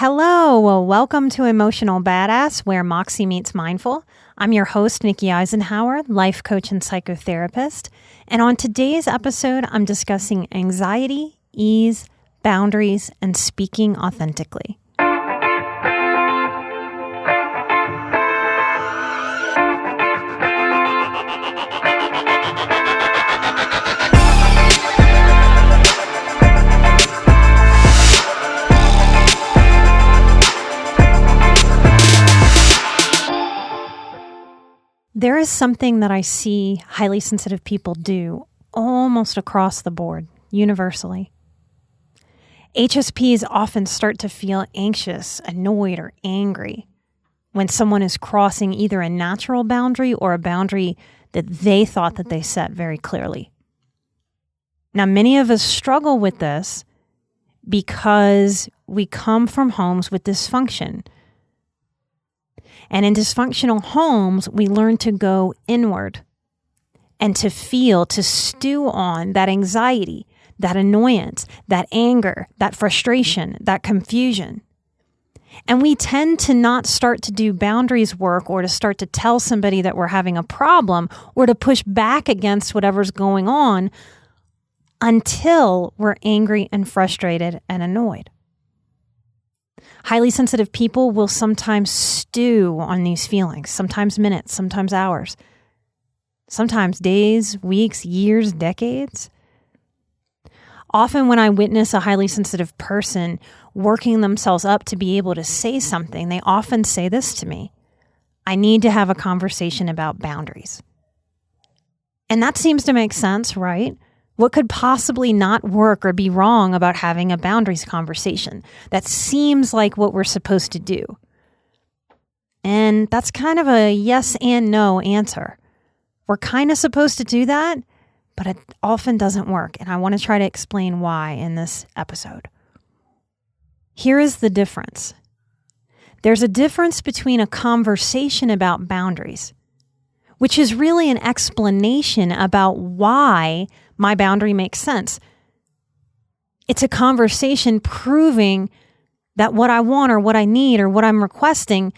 Hello, welcome to Emotional Badass, where Moxie meets mindful. I'm your host, Nikki Eisenhower, life coach and psychotherapist. And on today's episode, I'm discussing anxiety, ease, boundaries, and speaking authentically. There is something that I see highly sensitive people do almost across the board, universally. HSPs often start to feel anxious, annoyed, or angry when someone is crossing either a natural boundary or a boundary that they thought that they set very clearly. Now, many of us struggle with this because we come from homes with dysfunction. And in dysfunctional homes, we learn to go inward and to feel, to stew on that anxiety, that annoyance, that anger, that frustration, that confusion. And we tend to not start to do boundaries work or to start to tell somebody that we're having a problem or to push back against whatever's going on until we're angry and frustrated and annoyed. Highly sensitive people will sometimes stew on these feelings, sometimes minutes, sometimes hours, sometimes days, weeks, years, decades. Often when I witness a highly sensitive person working themselves up to be able to say something, they often say this to me: I need to have a conversation about boundaries. And that seems to make sense, right? What could possibly not work or be wrong about having a boundaries conversation? That seems like what we're supposed to do. And that's kind of a yes and no answer. We're kind of supposed to do that, but it often doesn't work. And I want to try to explain why in this episode. Here is the difference. There's a difference between a conversation about boundaries, which is really an explanation about why my boundary makes sense. It's a conversation proving that what I want or what I need or what I'm requesting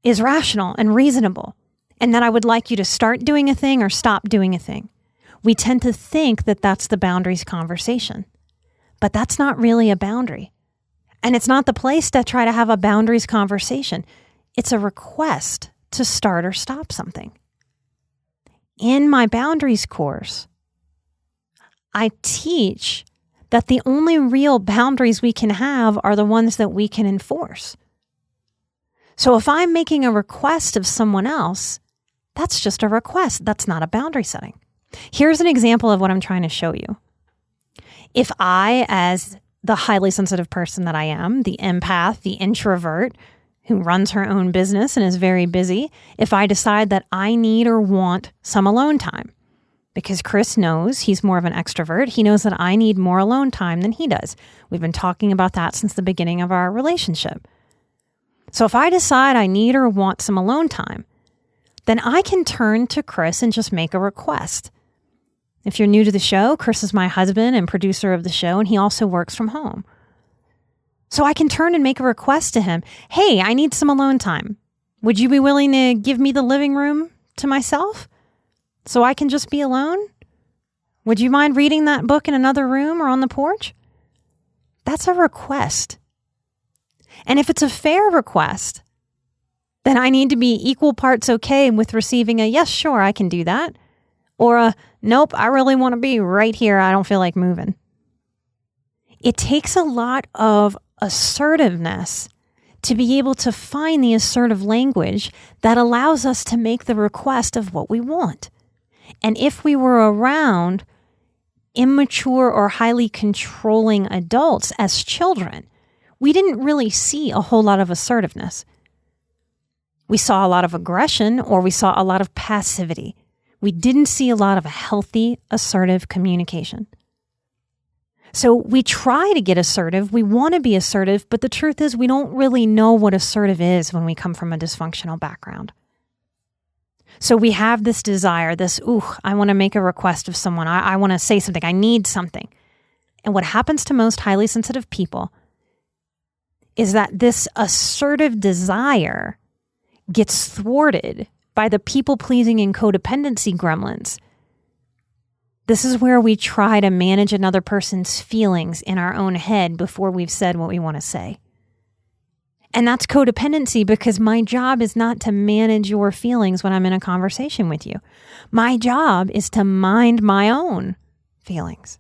is rational and reasonable, and that I would like you to start doing a thing or stop doing a thing. We tend to think that that's the boundaries conversation, but that's not really a boundary. And it's not the place to try to have a boundaries conversation. It's a request to start or stop something. In my boundaries course, I teach that the only real boundaries we can have are the ones that we can enforce. So if I'm making a request of someone else, that's just a request. That's not a boundary setting. Here's an example of what I'm trying to show you. If I, as the highly sensitive person that I am, the empath, the introvert, who runs her own business and is very busy, if I decide that I need or want some alone time, because Chris knows he's more of an extrovert, he knows that I need more alone time than he does. We've been talking about that since the beginning of our relationship. So if I decide I need or want some alone time, then I can turn to Chris and just make a request. If you're new to the show, Chris is my husband and producer of the show, and he also works from home. So I can turn and make a request to him. Hey, I need some alone time. Would you be willing to give me the living room to myself so I can just be alone? Would you mind reading that book in another room or on the porch? That's a request. And if it's a fair request, then I need to be equal parts okay with receiving a yes, sure, I can do that. Or a nope, I really want to be right here. I don't feel like moving. It takes a lot of assertiveness to be able to find the assertive language that allows us to make the request of what we want. And if we were around immature or highly controlling adults as children, we didn't really see a whole lot of assertiveness. We saw a lot of aggression, or we saw a lot of passivity. We didn't see a lot of healthy, assertive communication. So we try to get assertive, we want to be assertive, but the truth is we don't really know what assertive is when we come from a dysfunctional background. So we have this desire, I want to make a request of someone, I want to say something, I need something. And what happens to most highly sensitive people is that this assertive desire gets thwarted by the people-pleasing and codependency gremlins. This is where we try to manage another person's feelings in our own head before we've said what we want to say. And that's codependency, because my job is not to manage your feelings when I'm in a conversation with you. My job is to mind my own feelings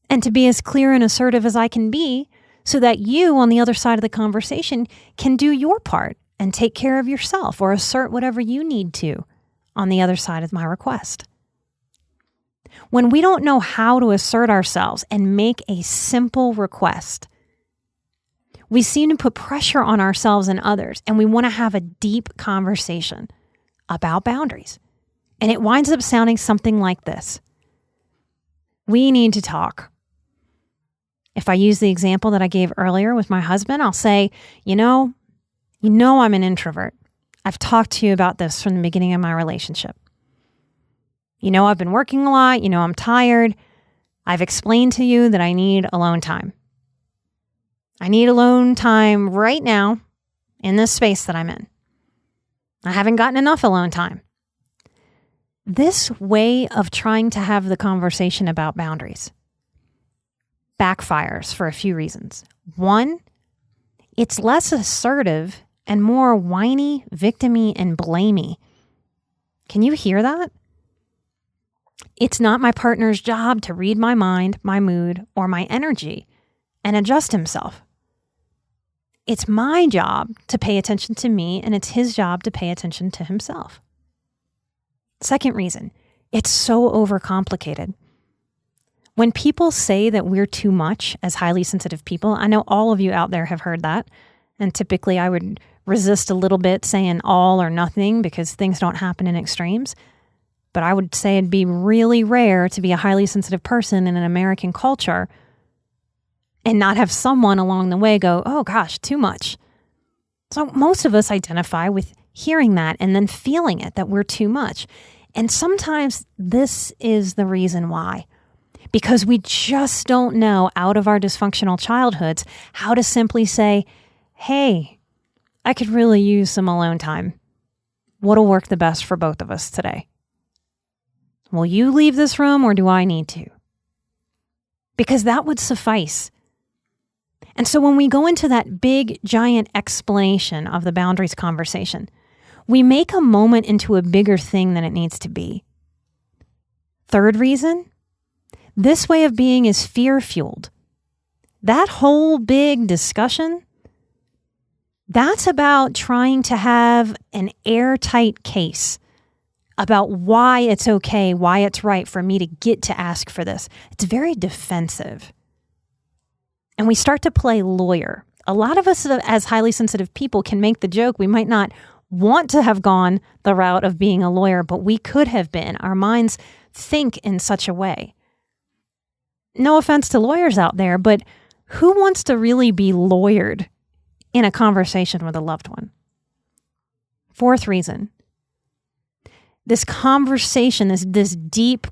and to be as clear and assertive as I can be so that you on the other side of the conversation can do your part and take care of yourself or assert whatever you need to on the other side of my request. When we don't know how to assert ourselves and make a simple request, we seem to put pressure on ourselves and others, and we want to have a deep conversation about boundaries. And it winds up sounding something like this. We need to talk. If I use the example that I gave earlier with my husband, I'll say, you know I'm an introvert. I've talked to you about this from the beginning of my relationship. I've been working a lot. I'm tired. I've explained to you that I need alone time. I need alone time right now in this space that I'm in. I haven't gotten enough alone time. This way of trying to have the conversation about boundaries backfires for a few reasons. One, it's less assertive and more whiny, victim-y, and blamey. Can you hear that? It's not my partner's job to read my mind, my mood, or my energy and adjust himself. It's my job to pay attention to me, and it's his job to pay attention to himself. Second reason, it's so overcomplicated. When people say that we're too much as highly sensitive people, I know all of you out there have heard that, and typically I would resist a little bit saying all or nothing because things don't happen in extremes. But I would say it'd be really rare to be a highly sensitive person in an American culture and not have someone along the way go, oh gosh, too much. So most of us identify with hearing that and then feeling it, that we're too much. And sometimes this is the reason why. Because we just don't know out of our dysfunctional childhoods how to simply say, hey, I could really use some alone time. What'll work the best for both of us today? Will you leave this room or do I need to? Because that would suffice. And so when we go into that big, giant explanation of the boundaries conversation, we make a moment into a bigger thing than it needs to be. Third reason, this way of being is fear-fueled. That whole big discussion, that's about trying to have an airtight case about why it's okay, why it's right for me to get to ask for this. It's very defensive. And we start to play lawyer. A lot of us as highly sensitive people can make the joke. We might not want to have gone the route of being a lawyer, but we could have been. Our minds think in such a way. No offense to lawyers out there, but who wants to really be lawyered in a conversation with a loved one? Fourth reason, this conversation, this deep,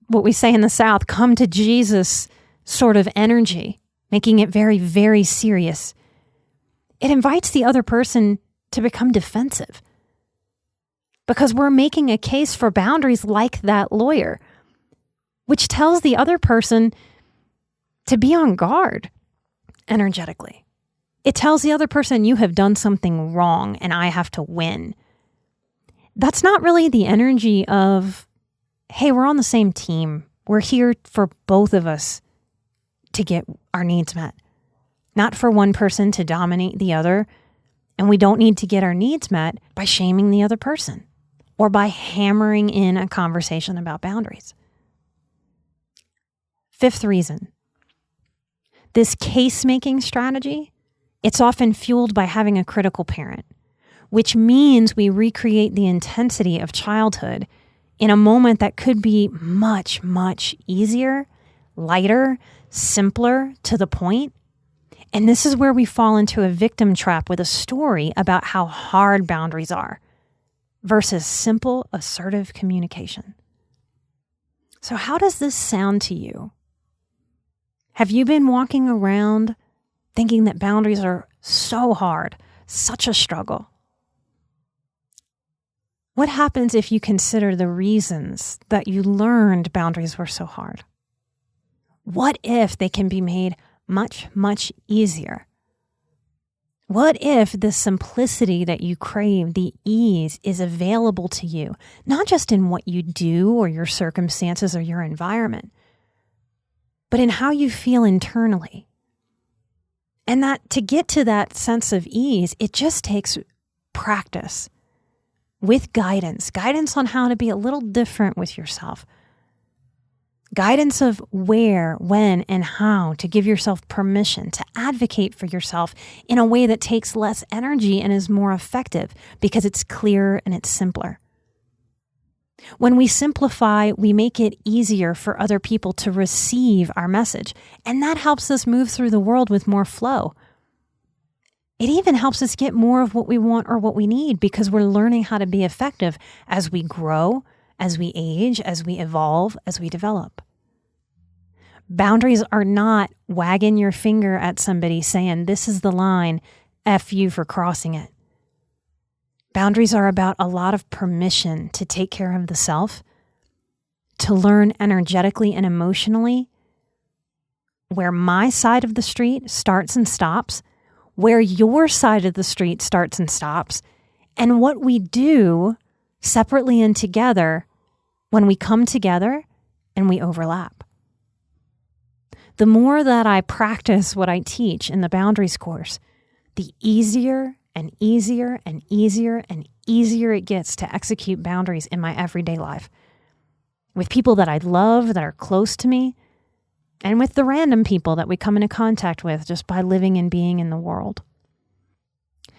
what we say in the South, come to Jesus sort of energy, making it very, very serious. It invites the other person to become defensive because we're making a case for boundaries like that lawyer, which tells the other person to be on guard energetically. It tells the other person you have done something wrong and I have to win. That's not really the energy of, hey, we're on the same team. We're here for both of us to get our needs met, not for one person to dominate the other. And we don't need to get our needs met by shaming the other person or by hammering in a conversation about boundaries. Fifth reason, this case-making strategy, it's often fueled by having a critical parent, which means we recreate the intensity of childhood in a moment that could be much, much easier, lighter, simpler, to the point. And this is where we fall into a victim trap with a story about how hard boundaries are versus simple, assertive communication. So how does this sound to you? Have you been walking around thinking that boundaries are so hard, such a struggle. What happens if you consider the reasons that you learned boundaries were so hard? What if they can be made much, much easier? What if the simplicity that you crave, the ease, is available to you, not just in what you do or your circumstances or your environment, but in how you feel internally? And that to get to that sense of ease, it just takes practice with guidance on how to be a little different with yourself. Guidance of where, when, and how to give yourself permission to advocate for yourself in a way that takes less energy and is more effective because it's clearer and it's simpler. When we simplify, we make it easier for other people to receive our message, and that helps us move through the world with more flow. It even helps us get more of what we want or what we need because we're learning how to be effective as we grow, as we age, as we evolve, as we develop. Boundaries are not wagging your finger at somebody saying, this is the line, F you for crossing it. Boundaries are about a lot of permission to take care of the self, to learn energetically and emotionally where my side of the street starts and stops, where your side of the street starts and stops, and what we do separately and together when we come together and we overlap. The more that I practice what I teach in the Boundaries course, the easier and easier and easier and easier it gets to execute boundaries in my everyday life. With people that I love, that are close to me, and with the random people that we come into contact with just by living and being in the world.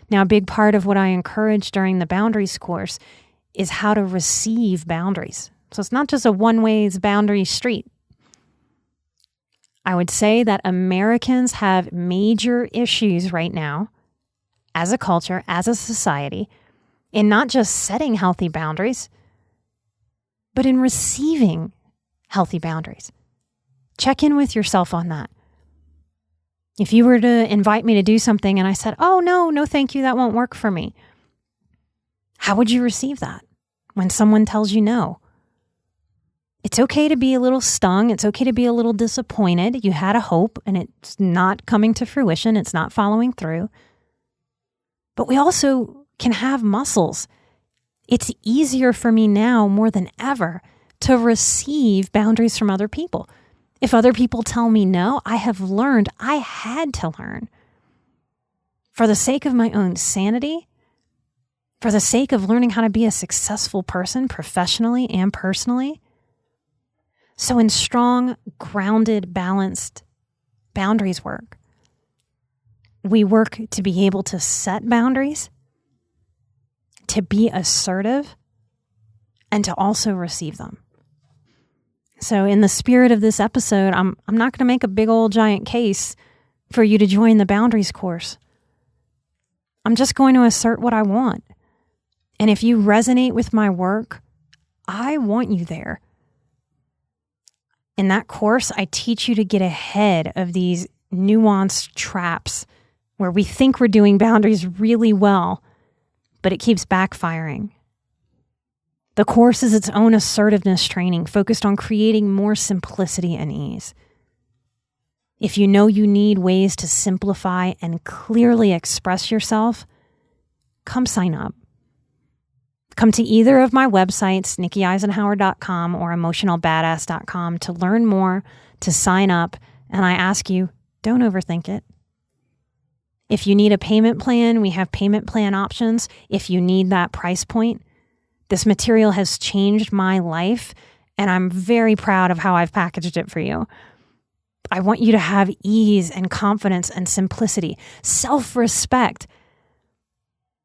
Now, a big part of what I encourage during the Boundaries course is how to receive boundaries. So it's not just a one-way boundary street. I would say that Americans have major issues right now as a culture, as a society, in not just setting healthy boundaries, but in receiving healthy boundaries. Check in with yourself on that. If you were to invite me to do something and I said, oh, no, thank you, that won't work for me. How would you receive that when someone tells you no? It's okay to be a little stung. It's okay to be a little disappointed. You had a hope and it's not coming to fruition. It's not following through. But we also can have muscles. It's easier for me now more than ever to receive boundaries from other people. If other people tell me no, I have learned, I had to learn. For the sake of my own sanity, for the sake of learning how to be a successful person professionally and personally. So in strong, grounded, balanced boundaries work, we work to be able to set boundaries, to be assertive, and to also receive them. So in the spirit of this episode, I'm not going to make a big old giant case for you to join the Boundaries course. I'm just going to assert what I want. And if you resonate with my work, I want you there. In that course, I teach you to get ahead of these nuanced traps where we think we're doing boundaries really well, but it keeps backfiring. The course is its own assertiveness training focused on creating more simplicity and ease. If you know you need ways to simplify and clearly express yourself, come sign up. Come to either of my websites, NikkiEisenhower.com or EmotionalBadass.com to learn more, to sign up, and I ask you, don't overthink it. If you need a payment plan, we have payment plan options. If you need that price point, this material has changed my life, and I'm very proud of how I've packaged it for you. I want you to have ease and confidence and simplicity, self-respect,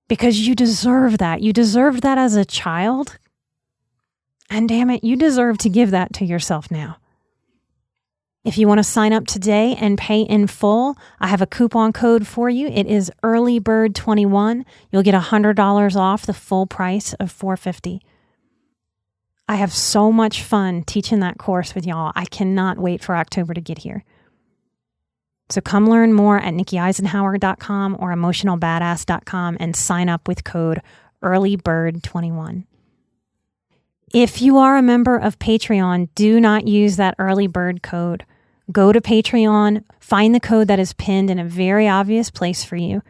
because you deserve that. You deserved that as a child, and damn it, you deserve to give that to yourself now. If you want to sign up today and pay in full, I have a coupon code for you. It is EarlyBird21. You'll get $100 off the full price of $450. I have so much fun teaching that course with y'all. I cannot wait for October to get here. So come learn more at NikkiEisenhower.com or EmotionalBadass.com and sign up with code EARLYBIRD21. If you are a member of Patreon, do not use that early bird code. Go to Patreon, find the code that is pinned in a very obvious place for you.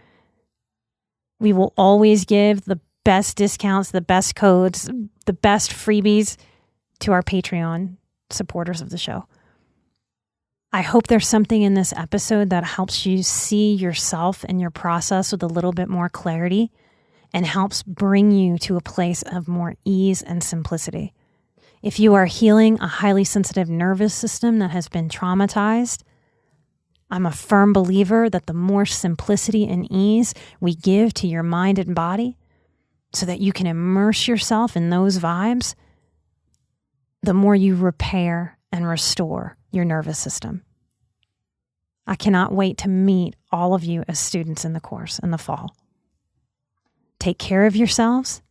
We will always give the best discounts, the best codes, the best freebies to our Patreon supporters of the show. I hope there's something in this episode that helps you see yourself and your process with a little bit more clarity and helps bring you to a place of more ease and simplicity. If you are healing a highly sensitive nervous system that has been traumatized, I'm a firm believer that the more simplicity and ease we give to your mind and body so that you can immerse yourself in those vibes, the more you repair and restore your nervous system. I cannot wait to meet all of you as students in the course in the fall. Take care of yourselves.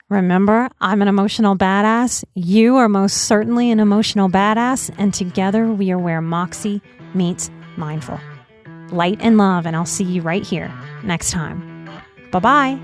Remember, I'm an emotional badass. You are most certainly an emotional badass. And together we are where Moxie meets mindful. Light and love, and I'll see you right here next time. Bye-bye.